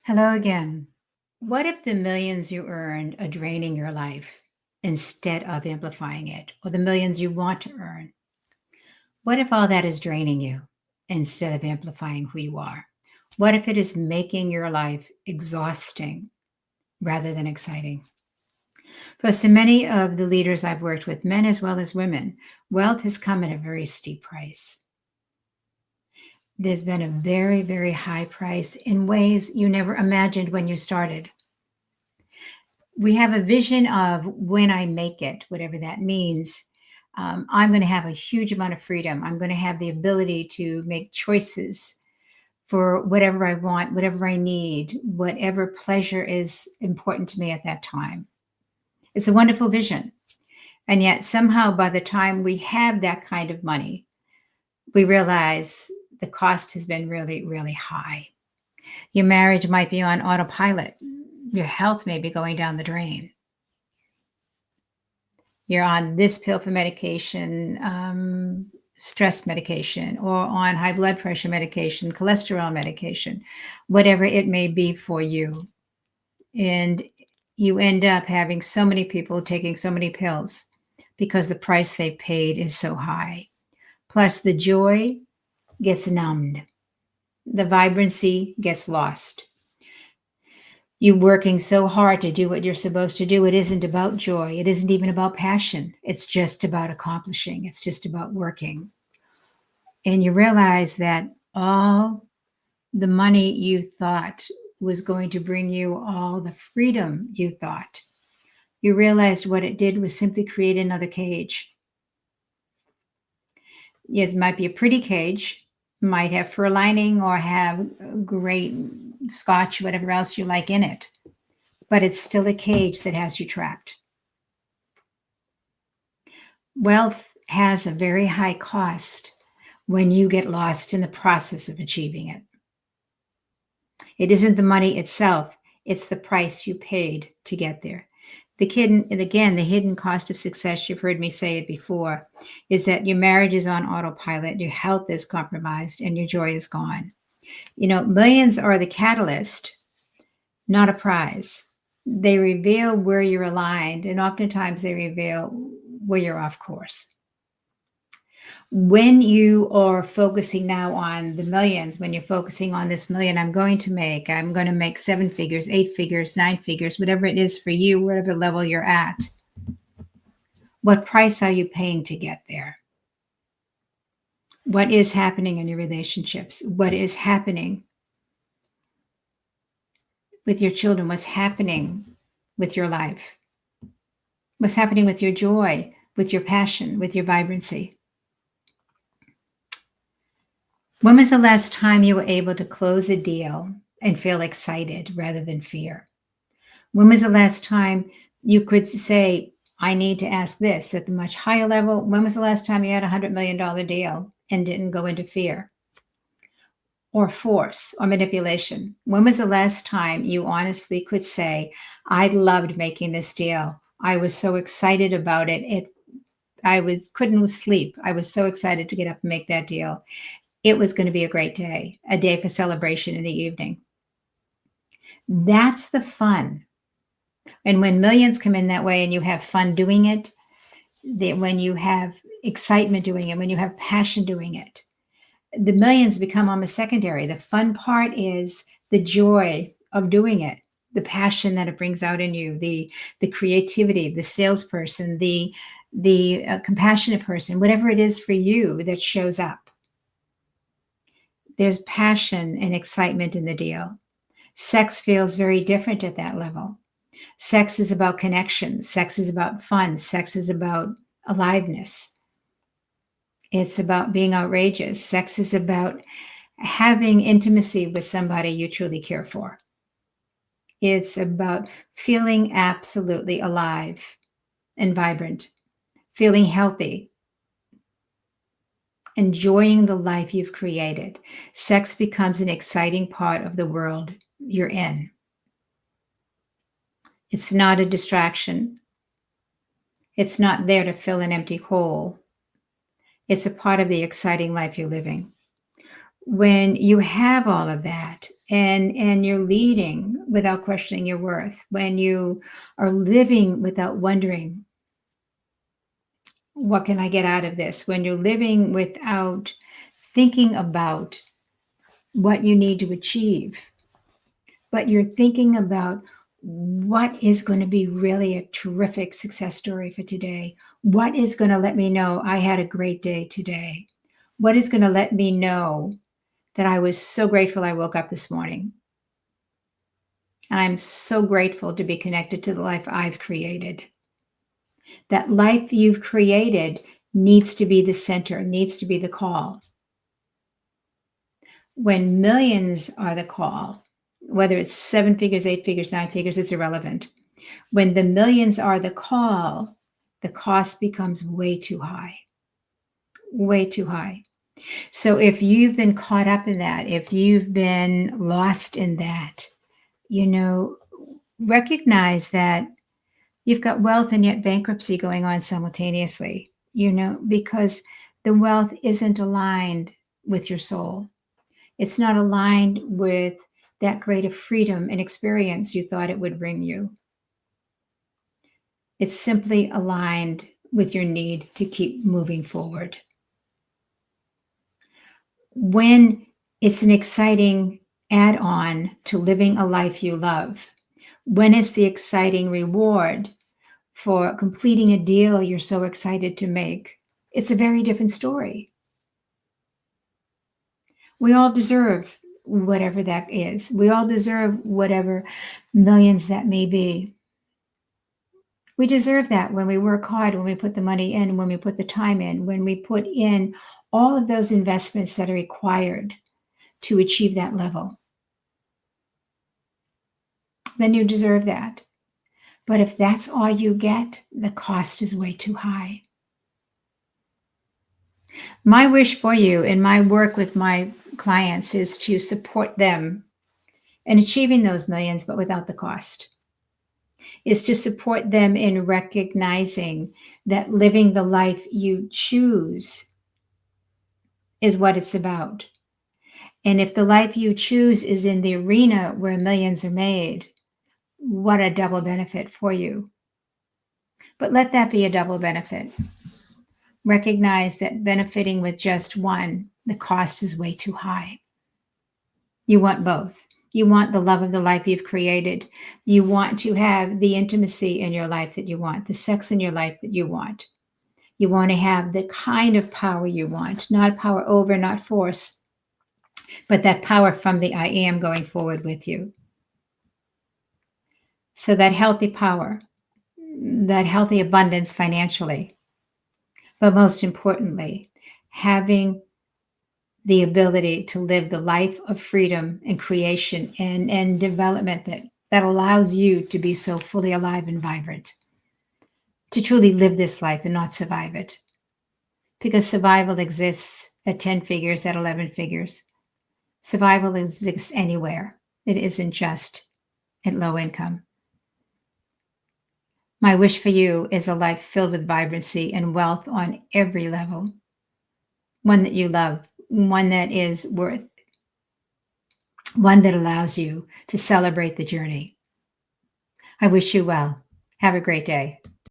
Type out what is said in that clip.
Hello again. What if the millions you earned are draining your life instead of amplifying it, or the millions you want to earn? What if all that is draining you instead of amplifying who you are? What if it is making your life exhausting rather than exciting? For so many of the leaders I've worked with, men as well as women, wealth has come at a very steep price. There's been a very, very high price in ways you never imagined when you started. We have a vision of when I make it, whatever that means. I'm going to have a huge amount of freedom. I'm going to have the ability to make choices for whatever I want, whatever I need, whatever pleasure is important to me at that time. It's a wonderful vision. And yet, somehow, by the time we have that kind of money, we realize the cost has been really, really high. Your marriage might be on autopilot. Your health may be going down the drain. You're on this pill for medication, stress medication, or on high blood pressure medication, cholesterol medication, whatever it may be for you. And you end up having so many people taking so many pills because the price they paid is so high. Plus, the joy gets numbed, the vibrancy gets lost. You working so hard to do what you're supposed to do. It isn't about joy. It isn't even about passion. It's just about accomplishing. It's just about working. And you realize that all the money you thought was going to bring you all the freedom you thought, you realized what it did was simply create another cage. It might be a pretty cage, might have fur lining or have great scotch, whatever else you like in it, but it's still a cage that has you trapped. Wealth has a very high cost when you get lost in the process of achieving it. It isn't the money itself, it's the price you paid to get there. The hidden cost of success, you've heard me say it before, is that your marriage is on autopilot, your health is compromised, and your joy is gone. Millions are the catalyst, not a prize. They reveal where you're aligned, and oftentimes they reveal where you're off course. When you are focusing now on the millions, when you're focusing on this million I'm going to make 7 figures, 8 figures, 9 figures, whatever it is for you, whatever level you're at, what price are you paying to get there? What is happening in your relationships? What is happening with your children? What's happening with your life? What's happening with your joy, with your passion, with your vibrancy? When was the last time you were able to close a deal and feel excited rather than fear? When was the last time you could say, I need to ask this at the much higher level? When was the last time you had a $100 million deal and didn't go into fear or force or manipulation? When was the last time you honestly could say, I loved making this deal. I was so excited about it. Couldn't sleep. I was so excited to get up and make that deal. It was going to be a great day, a day for celebration in the evening. That's the fun. And when millions come in that way and you have fun doing it, when you have excitement doing it, when you have passion doing it, the millions become almost secondary. The fun part is the joy of doing it, the passion that it brings out in you, the creativity, the salesperson, the compassionate person, whatever it is for you that shows up. There's passion and excitement in the deal. Sex feels very different at that level. Sex is about connection. Sex is about fun. Sex is about aliveness. It's about being outrageous. Sex is about having intimacy with somebody you truly care for. It's about feeling absolutely alive and vibrant, feeling healthy, enjoying the life you've created. Sex becomes an exciting part of the world you're in. It's not a distraction. It's not there to fill an empty hole. It's a part of the exciting life you're living. When you have all of that and you're leading without questioning your worth, when you are living without wondering, what can I get out of this? When you're living without thinking about what you need to achieve, but you're thinking about what is going to be really a terrific success story for today. What is going to let me know I had a great day today? What is going to let me know that I was so grateful I woke up this morning? And I'm so grateful to be connected to the life I've created. That life you've created needs to be the center, needs to be the call. When millions are the call, whether it's 7 figures, 8 figures, 9 figures, it's irrelevant. When the millions are the call, the cost becomes way too high, way too high. So if you've been caught up in that, if you've been lost in that, recognize that you've got wealth and yet bankruptcy going on simultaneously, because the wealth isn't aligned with your soul. It's not aligned with that greater freedom and experience you thought it would bring you. It's simply aligned with your need to keep moving forward. When it's an exciting add on to living a life you love, when it's the exciting reward for completing a deal you're so excited to make, it's a very different story. We all deserve whatever that is. We all deserve whatever millions that may be. We deserve that when we work hard, when we put the money in, when we put the time in, when we put in all of those investments that are required to achieve that level. Then you deserve that. But if that's all you get, the cost is way too high. My wish for you in my work with my clients is to support them in achieving those millions, but without the cost. Is to support them in recognizing that living the life you choose is what it's about. And if the life you choose is in the arena where millions are made, what a double benefit for you. But let that be a double benefit. Recognize that benefiting with just one, the cost is way too high. You want both. You want the love of the life you've created. You want to have the intimacy in your life that you want, the sex in your life that you want. You want to have the kind of power you want, not power over, not force, but that power from the I am going forward with you. So that healthy power, that healthy abundance financially, but most importantly, having the ability to live the life of freedom and creation and development that allows you to be so fully alive and vibrant, to truly live this life and not survive it. Because survival exists at 10 figures, at 11 figures. Survival exists anywhere. It isn't just at low income. My wish for you is a life filled with vibrancy and wealth on every level. One that you love, one that is worth, one that allows you to celebrate the journey. I wish you well. Have a great day.